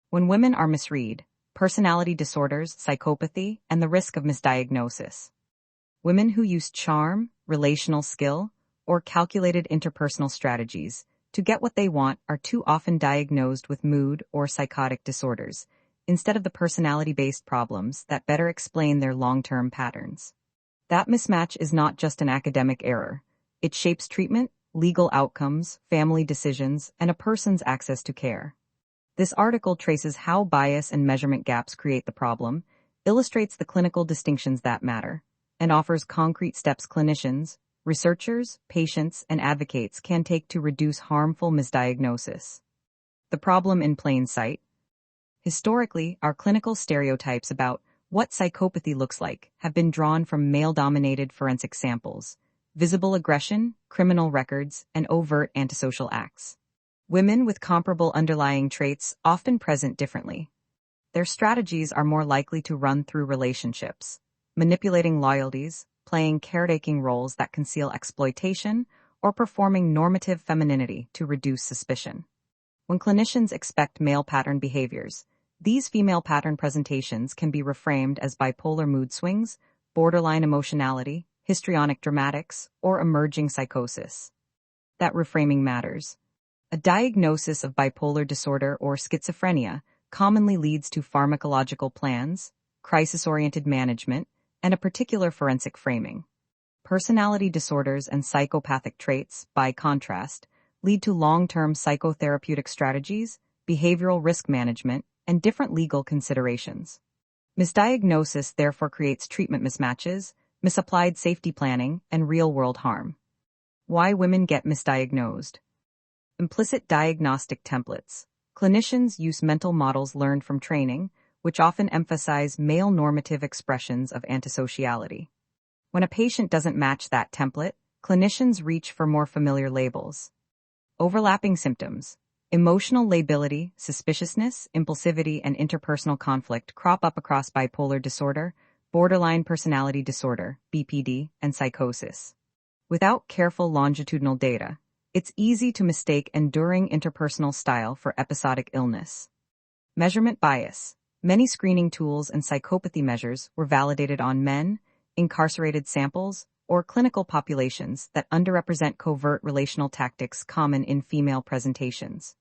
When women are misread, personality disorders, psychopathy, and the risk of misdiagnosis. Women who use charm, relational skill, or calculated interpersonal strategies to get what they want are too often diagnosed with mood or psychotic disorders, instead of the personality-based problems that better explain their long-term patterns. That mismatch is not just an academic error. It shapes treatment, legal outcomes, family decisions, and a person's access to care. This article traces how bias and measurement gaps create the problem, illustrates the clinical distinctions that matter, and offers concrete steps clinicians, researchers, patients, and advocates can take to reduce harmful misdiagnosis. The problem in plain sight. Historically, our clinical stereotypes about what psychopathy looks like have been drawn from male-dominated forensic samples, visible aggression, criminal records, and overt antisocial acts. Women with comparable underlying traits often present differently. Their strategies are more likely to run through relationships, manipulating loyalties, playing caretaking roles that conceal exploitation, or performing normative femininity to reduce suspicion. When clinicians expect male pattern behaviors, these female pattern presentations can be reframed as bipolar mood swings, borderline emotionality, histrionic dramatics, or emerging psychosis. That reframing matters. A diagnosis of bipolar disorder or schizophrenia commonly leads to pharmacological plans, crisis-oriented management, and a particular forensic framing. Personality disorders and psychopathic traits, by contrast, lead to long-term psychotherapeutic strategies, behavioral risk management, and different legal considerations. Misdiagnosis therefore creates treatment mismatches, misapplied safety planning, and real-world harm. Why women get misdiagnosed. Implicit diagnostic templates. Clinicians use mental models learned from training, which often emphasize male normative expressions of antisociality. When a patient doesn't match that template, clinicians reach for more familiar labels. Overlapping symptoms. Emotional lability, suspiciousness, impulsivity, and interpersonal conflict crop up across bipolar disorder, borderline personality disorder, BPD, and psychosis. Without careful longitudinal data, it's easy to mistake enduring interpersonal style for episodic illness. Measurement bias. Many screening tools and psychopathy measures were validated on men, incarcerated samples, or clinical populations that underrepresent covert relational tactics common in female presentations.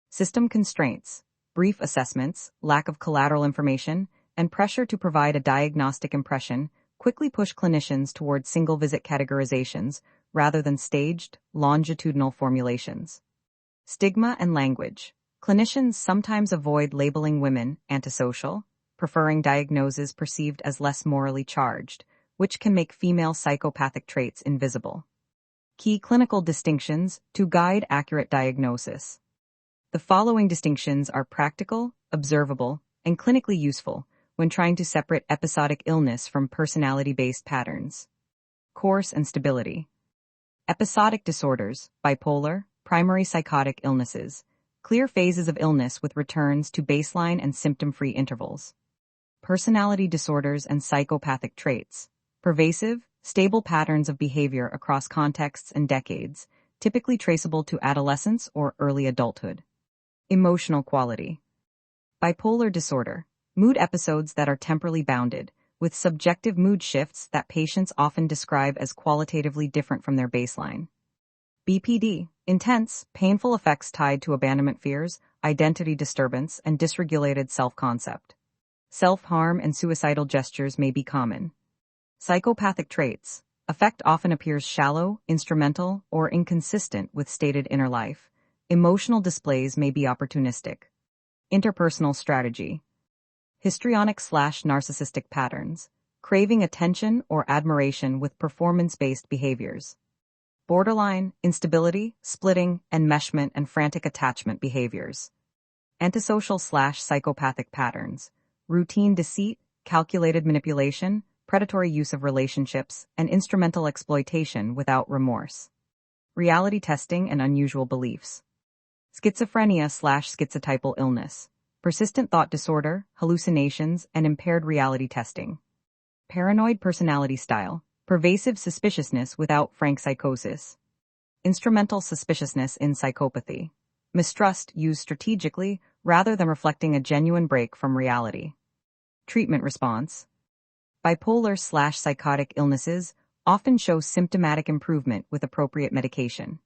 System constraints, brief assessments, lack of collateral information, and pressure to provide a diagnostic impression quickly push clinicians toward single-visit categorizations rather than staged, longitudinal formulations. Stigma and language. Clinicians sometimes avoid labeling women antisocial, preferring diagnoses perceived as less morally charged, which can make female psychopathic traits invisible. Key clinical distinctions to guide accurate diagnosis. The following distinctions are practical, observable, and clinically useful when trying to separate episodic illness from personality-based patterns. Course and stability. Episodic disorders, bipolar, primary psychotic illnesses, clear phases of illness with returns to baseline and symptom-free intervals. Personality disorders and psychopathic traits, pervasive, stable patterns of behavior across contexts and decades, typically traceable to adolescence or early adulthood. Emotional quality. Bipolar disorder, mood episodes that are temporally bounded, with subjective mood shifts that patients often describe as qualitatively different from their baseline. BPD, intense, painful effects tied to abandonment fears, identity disturbance, and dysregulated self-concept. Self-harm and suicidal gestures may be common. Psychopathic traits. Affect often appears shallow, instrumental, or inconsistent with stated inner life. Emotional displays may be opportunistic. Interpersonal strategy. Histrionic/narcissistic patterns, craving attention or admiration with performance-based behaviors. Borderline, instability, splitting, enmeshment, and frantic attachment behaviors. Antisocial/psychopathic patterns, routine deceit, calculated manipulation, predatory use of relationships, and instrumental exploitation without remorse. Reality testing and unusual beliefs. Schizophrenia/schizotypal illness, persistent thought disorder, hallucinations, and impaired reality testing. Paranoid personality style, pervasive suspiciousness without frank psychosis. Instrumental suspiciousness in psychopathy. Mistrust used strategically rather than reflecting a genuine break from reality. Treatment response. Bipolar/psychotic illnesses often show symptomatic improvement with appropriate medication.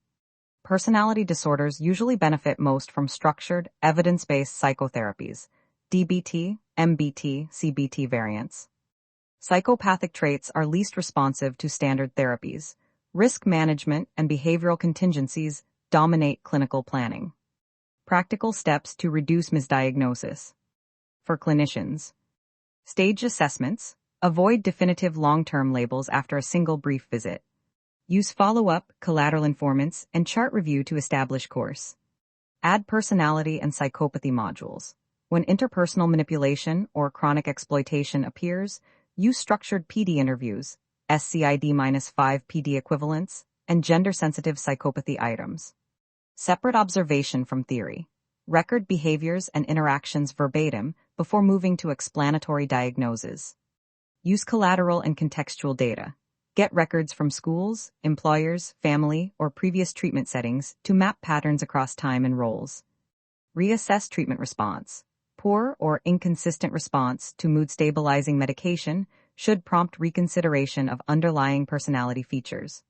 Personality disorders usually benefit most from structured, evidence-based psychotherapies, DBT, MBT, CBT variants. Psychopathic traits are least responsive to standard therapies. Risk management and behavioral contingencies dominate clinical planning. Practical steps to reduce misdiagnosis. For clinicians. Stage assessments. Avoid definitive long-term labels after a single brief visit. Use follow-up, collateral informants, and chart review to establish course. Add personality and psychopathy modules. When interpersonal manipulation or chronic exploitation appears, use structured PD interviews, SCID-5 PD equivalents, and gender-sensitive psychopathy items. Separate observation from theory. Record behaviors and interactions verbatim before moving to explanatory diagnoses. Use collateral and contextual data. Get records from schools, employers, family, or previous treatment settings to map patterns across time and roles. Reassess treatment response. Poor or inconsistent response to mood-stabilizing medication should prompt reconsideration of underlying personality features.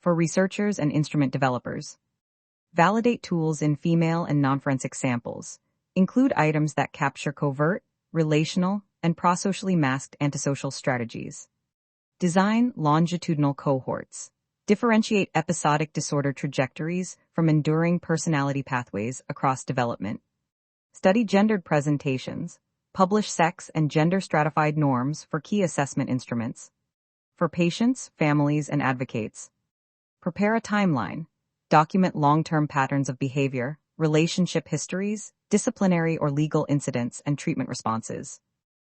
For researchers and instrument developers. Validate tools in female and non-forensic samples. Include items that capture covert, relational, and prosocially masked antisocial strategies. Design longitudinal cohorts. Differentiate episodic disorder trajectories from enduring personality pathways across development. Study gendered presentations. Publish sex and gender stratified norms for key assessment instruments. For patients, families, and advocates. Prepare a timeline. Document long-term patterns of behavior, relationship histories, disciplinary or legal incidents, and treatment responses.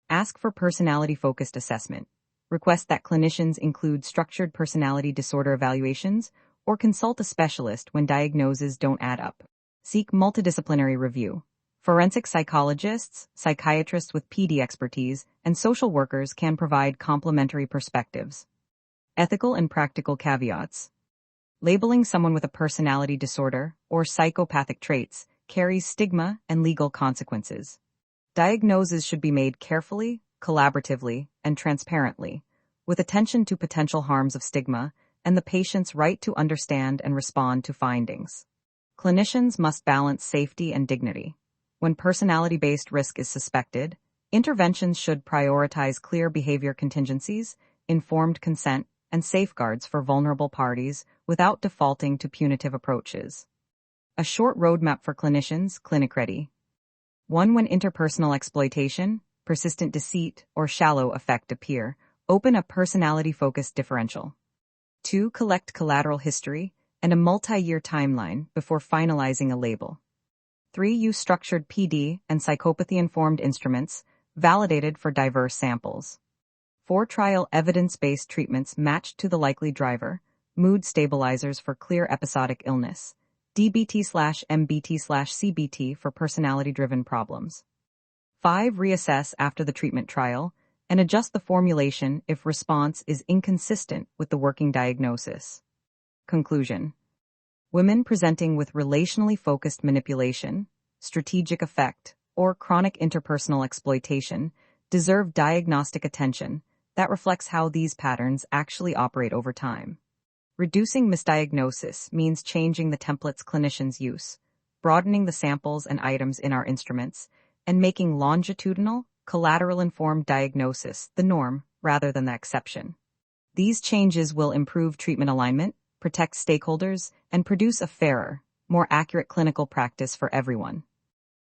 Ask for personality-focused assessment. Request that clinicians include structured personality disorder evaluations or consult a specialist when diagnoses don't add up. Seek multidisciplinary review. Forensic psychologists, psychiatrists with PD expertise, and social workers can provide complementary perspectives. Ethical and practical caveats. Labeling someone with a personality disorder or psychopathic traits carries stigma and legal consequences. Diagnoses should be made carefully, collaboratively, and transparently, with attention to potential harms of stigma and the patient's right to understand and respond to findings. Clinicians must balance safety and dignity. When personality-based risk is suspected, interventions should prioritize clear behavior contingencies, informed consent, and safeguards for vulnerable parties without defaulting to punitive approaches. A short roadmap for clinicians, clinic-ready. 1. When interpersonal exploitation, persistent deceit, or shallow affect appear, open a personality-focused differential. 2. Collect collateral history and a multi-year timeline before finalizing a label. 3. Use structured PD and psychopathy-informed instruments validated for diverse samples. 4. Trial evidence-based treatments matched to the likely driver, mood stabilizers for clear episodic illness, DBT/MBT/CBT for personality-driven problems. 5. Reassess after the treatment trial and adjust the formulation if response is inconsistent with the working diagnosis. Conclusion. Women presenting with relationally focused manipulation, strategic affect, or chronic interpersonal exploitation deserve diagnostic attention that reflects how these patterns actually operate over time. Reducing misdiagnosis means changing the templates clinicians use, broadening the samples and items in our instruments, and making longitudinal, collateral-informed diagnosis the norm rather than the exception. These changes will improve treatment alignment, protect stakeholders, and produce a fairer, more accurate clinical practice for everyone.